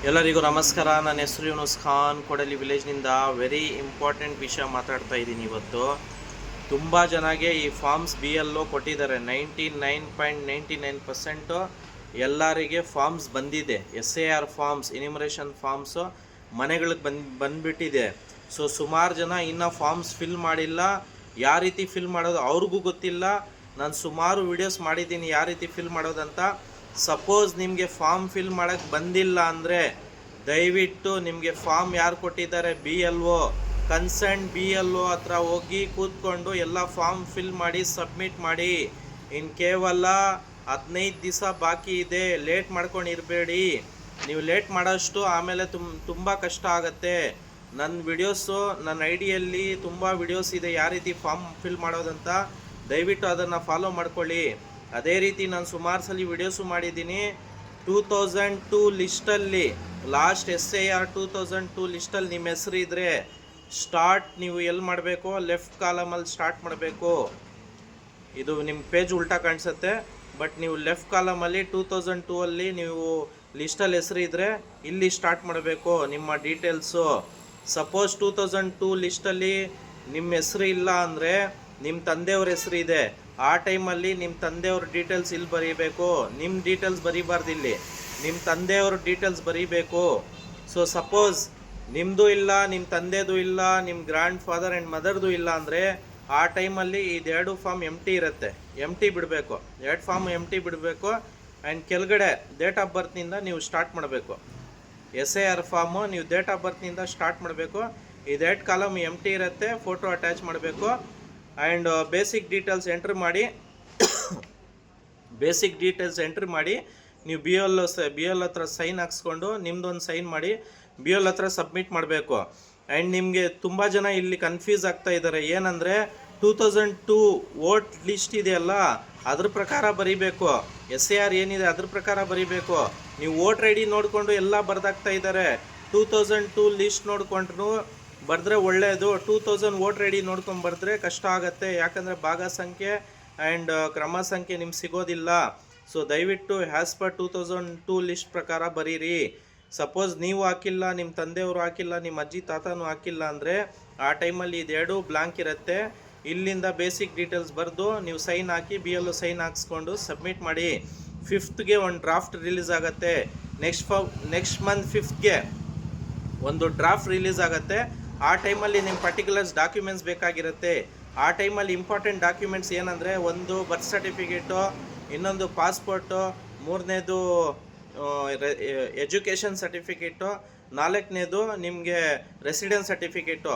ಎಲ್ಲರಿಗೂ ನಮಸ್ಕಾರ. ನನ್ನ ಹೆಸರು ಯೂನುಸ್ ಖಾನ್, ಕೊಡಲಿ ವಿಲೇಜ್ನಿಂದ. ವೆರಿ ಇಂಪಾರ್ಟೆಂಟ್ ವಿಷಯ ಮಾತಾಡ್ತಾ ಇದ್ದೀನಿ ಇವತ್ತು. ತುಂಬ ಜನಗೆ ಈ ಫಾರ್ಮ್ಸ್ BLO ಕೊಟ್ಟಿದ್ದಾರೆ. 99.99% ಎಲ್ಲರಿಗೆ ಫಾರ್ಮ್ಸ್ ಬಂದಿದೆ. SAR ಫಾರ್ಮ್ಸ್, ಎನ್ಯುಮರೇಷನ್ ಫಾರ್ಮ್ಸು ಮನೆಗಳಿಗೆ ಬಂದುಬಿಟ್ಟಿದೆ. ಸೊ ಸುಮಾರು ಜನ ಇನ್ನೂ ಫಾರ್ಮ್ಸ್ ಫಿಲ್ ಮಾಡಿಲ್ಲ. ಯಾವ ರೀತಿ ಫಿಲ್ ಮಾಡೋದು ಅವ್ರಿಗೂ ಗೊತ್ತಿಲ್ಲ. ನಾನು ಸುಮಾರು ವೀಡಿಯೋಸ್ ಮಾಡಿದ್ದೀನಿ ಯಾವ ರೀತಿ ಫಿಲ್ ಮಾಡೋದಂತ. ಸಪೋಸ್ ನಿಮಗೆ ಫಾರ್ಮ್ ಫಿಲ್ ಮಾಡೋಕ್ಕೆ ಬಂದಿಲ್ಲ ಅಂದರೆ ದಯವಿಟ್ಟು ನಿಮಗೆ ಫಾರ್ಮ್ ಯಾರು ಕೊಟ್ಟಿದ್ದಾರೆ BLO, ಕನ್ಸರ್ನ್ BLO ಹತ್ರ ಹೋಗಿ ಕೂತ್ಕೊಂಡು ಎಲ್ಲ ಫಾರ್ಮ್ ಫಿಲ್ ಮಾಡಿ ಸಬ್ಮಿಟ್ ಮಾಡಿ. ಇನ್ನು ಕೇವಲ 15 ದಿವಸ ಬಾಕಿ ಇದೆ. ಲೇಟ್ ಮಾಡ್ಕೊಂಡು ಇರಬೇಡಿ. ನೀವು ಲೇಟ್ ಮಾಡೋಷ್ಟು ಆಮೇಲೆ ತುಂಬ ಕಷ್ಟ ಆಗುತ್ತೆ. ನನ್ನ ವಿಡಿಯೋಸು ನನ್ನ ಐಡಿಯಲ್ಲಿ ತುಂಬ ವಿಡಿಯೋಸ್ ಇದೆ ಯಾವ ರೀತಿ ಫಾರ್ಮ್ ಫಿಲ್ ಮಾಡೋದಂತ. ದಯವಿಟ್ಟು ಅದನ್ನು ಫಾಲೋ ಮಾಡ್ಕೊಳ್ಳಿ. ಅದೇ ರೀತಿ ನಾನು ಸುಮಾರು ಸಲ ವಿಡಿಯೋಸು ಮಾಡಿದ್ದೀನಿ. 2002 ಲಿಸ್ಟಲ್ಲಿ, ಲಾಸ್ಟ್ SAR 2002 ಲಿಸ್ಟಲ್ಲಿ ನಿಮ್ಮ ಹೆಸರು ಇದ್ದರೆ ಸ್ಟಾರ್ಟ್ ನೀವು ಎಲ್ಲಿ ಮಾಡಬೇಕು, ಲೆಫ್ಟ್ ಕಾಲಮಲ್ಲಿ ಸ್ಟಾರ್ಟ್ ಮಾಡಬೇಕು. ಇದು ನಿಮ್ಮ ಪೇಜ್ ಉಲ್ಟಾ ಕಾಣಿಸುತ್ತೆ, ಬಟ್ ನೀವು ಲೆಫ್ಟ್ ಕಾಲಮಲ್ಲಿ 2002 ಅಲ್ಲಿ ನೀವು ಲಿಸ್ಟಲ್ಲಿ ಹೆಸರು ಇದ್ದರೆ ಇಲ್ಲಿ ಸ್ಟಾರ್ಟ್ ಮಾಡಬೇಕು ನಿಮ್ಮ ಡೀಟೇಲ್ಸು. ಸಪೋಸ್ 2002 ಲಿಸ್ಟಲ್ಲಿ ನಿಮ್ಮ ಹೆಸರು ಇಲ್ಲ ಅಂದರೆ ನಿಮ್ಮ ತಂದೆಯವ್ರ ಹೆಸರು ಇದೆ. ಆ ಟೈಮಲ್ಲಿ ನಿಮ್ಮ ತಂದೆಯವ್ರ ಡೀಟೇಲ್ಸ್ ಇಲ್ಲಿ ಬರೀಬೇಕು. ನಿಮ್ಮ ಡೀಟೇಲ್ಸ್ ಬರೀಬಾರ್ದು, ಇಲ್ಲಿ ನಿಮ್ಮ ತಂದೆಯವ್ರ ಡೀಟೇಲ್ಸ್ ಬರೀಬೇಕು. ಸೊ ಸಪೋಸ್ ನಿಮ್ಮದು ಇಲ್ಲ, ನಿಮ್ಮ ತಂದೆದು ಇಲ್ಲ, ನಿಮ್ಮ ಗ್ರ್ಯಾಂಡ್ ಫಾದರ್ ಆ್ಯಂಡ್ ಮದರ್ದು ಇಲ್ಲ ಅಂದರೆ ಆ ಟೈಮಲ್ಲಿ ಇದೆರಡು ಫಾರ್ಮ್ ಎಂಟಿ ಇರುತ್ತೆ. ಎಂಟಿ ಬಿಡಬೇಕು, ಎರಡು ಫಾರ್ಮ್ ಎಂಟಿ ಬಿಡಬೇಕು. ಆ್ಯಂಡ್ ಕೆಳಗಡೆ ಡೇಟ್ ಆಫ್ ಬರ್ತ್ನಿಂದ ನೀವು ಸ್ಟಾರ್ಟ್ ಮಾಡಬೇಕು. SAR ಫಾರ್ಮು ನೀವು ಡೇಟ್ ಆಫ್ ಬರ್ತ್ನಿಂದ ಸ್ಟಾರ್ಟ್ ಮಾಡಬೇಕು. ಇದೆರಡು ಕಾಲಮ್ ಎಂಟಿ ಇರುತ್ತೆ, ಫೋಟೋ ಅಟ್ಯಾಚ್ ಮಾಡಬೇಕು. ಆ್ಯಂಡ್ ಬೇಸಿಕ್ ಡೀಟೇಲ್ಸ್ ಎಂಟ್ರ್ ಮಾಡಿ ನೀವು BL ಹತ್ರ ಸೈನ್ ಹಾಕ್ಸ್ಕೊಂಡು ನಿಮ್ದೊಂದು ಸೈನ್ ಮಾಡಿ BL ಹತ್ರ ಸಬ್ಮಿಟ್ ಮಾಡಬೇಕು. ಆ್ಯಂಡ್ ನಿಮಗೆ ತುಂಬ ಜನ ಇಲ್ಲಿ ಕನ್ಫ್ಯೂಸ್ ಆಗ್ತಾ ಇದ್ದಾರೆ. ಏನಂದರೆ 2002 ವೋಟ್ ಲಿಸ್ಟ್ ಇದೆಯಲ್ಲ ಅದ್ರ ಪ್ರಕಾರ ಬರೀಬೇಕು. SAR ಏನಿದೆ ಅದ್ರ ಪ್ರಕಾರ ಬರೀಬೇಕು. ನೀವು ವೋಟರ್ ID ನೋಡಿಕೊಂಡು ಎಲ್ಲ ಬರ್ದಾಗ್ತಾ ಇದ್ದಾರೆ. 2002 ಲಿಸ್ಟ್ ನೋಡಿಕೊಂಡ್ರು ಬರೆದ್ರೆ ಒಳ್ಳೆಯದು. 2000 ವೋಟರ್ ID ನೋಡ್ಕೊಂಡು ಬರೆದ್ರೆ ಕಷ್ಟ ಆಗುತ್ತೆ. ಯಾಕಂದರೆ ಭಾಗ ಸಂಖ್ಯೆ ಆ್ಯಂಡ್ ಕ್ರಮ ಸಂಖ್ಯೆ ನಿಮ್ಗೆ ಸಿಗೋದಿಲ್ಲ. ಸೊ ದಯವಿಟ್ಟು ಆ್ಯಸ್ ಪರ್ 2002 ಲಿಸ್ಟ್ ಪ್ರಕಾರ ಬರೀರಿ. ಸಪೋಸ್ ನೀವು ಹಾಕಿಲ್ಲ, ನಿಮ್ಮ ತಂದೆಯವರು ಹಾಕಿಲ್ಲ, ನಿಮ್ಮ ಅಜ್ಜಿ ತಾತನೂ ಹಾಕಿಲ್ಲ ಅಂದರೆ ಆ ಟೈಮಲ್ಲಿ ಇದೆರಡು ಬ್ಲಾಂಕ್ ಇರುತ್ತೆ. ಇಲ್ಲಿಂದ ಬೇಸಿಕ್ ಡೀಟೇಲ್ಸ್ ಬರೆದು ನೀವು ಸೈನ್ ಹಾಕಿ BLO ಸೈನ್ ಹಾಕ್ಸ್ಕೊಂಡು ಸಬ್ಮಿಟ್ ಮಾಡಿ. 5th ಒಂದು ಡ್ರಾಫ್ಟ್ ರಿಲೀಸ್ ಆಗುತ್ತೆ. ನೆಕ್ಸ್ಟ್ ಮಂತ್ 5th ಒಂದು ಡ್ರಾಫ್ಟ್ ರಿಲೀಸ್ ಆಗುತ್ತೆ. ಆ ಟೈಮಲ್ಲಿ ನಿಮ್ಮ ಪರ್ಟಿಕ್ಯುಲರ್ಸ್ ಡಾಕ್ಯುಮೆಂಟ್ಸ್ ಬೇಕಾಗಿರುತ್ತೆ. ಆ ಟೈಮಲ್ಲಿ ಇಂಪಾರ್ಟೆಂಟ್ ಡಾಕ್ಯುಮೆಂಟ್ಸ್ ಏನಂದರೆ, ಒಂದು ಬರ್ತ್ ಸರ್ಟಿಫಿಕೇಟು, ಇನ್ನೊಂದು ಪಾಸ್ಪೋರ್ಟು, ಮೂರನೇದು ಎಜುಕೇಷನ್ ಸರ್ಟಿಫಿಕೇಟು, ನಾಲ್ಕನೇದು ನಿಮಗೆ ರೆಸಿಡೆನ್ಸ್ ಸರ್ಟಿಫಿಕೇಟು.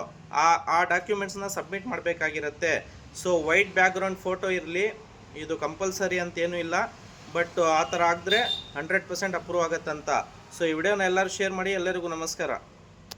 ಆ ಡಾಕ್ಯುಮೆಂಟ್ಸ್ನ ಸಬ್ಮಿಟ್ ಮಾಡಬೇಕಾಗಿರುತ್ತೆ. ಸೊ ವೈಟ್ ಬ್ಯಾಕ್ಗ್ರೌಂಡ್ ಫೋಟೋ ಇರಲಿ, ಇದು ಕಂಪಲ್ಸರಿ ಅಂತೇನೂ ಇಲ್ಲ. ಬಟ್ ಆ ಥರ ಆಗಿದ್ರೆ 100% ಅಪ್ರೂವ್ ಆಗುತ್ತಂತ. ಸೊ ಈ ವಿಡಿಯೋನ ಎಲ್ಲರೂ ಶೇರ್ ಮಾಡಿ. ಎಲ್ಲರಿಗೂ ನಮಸ್ಕಾರ.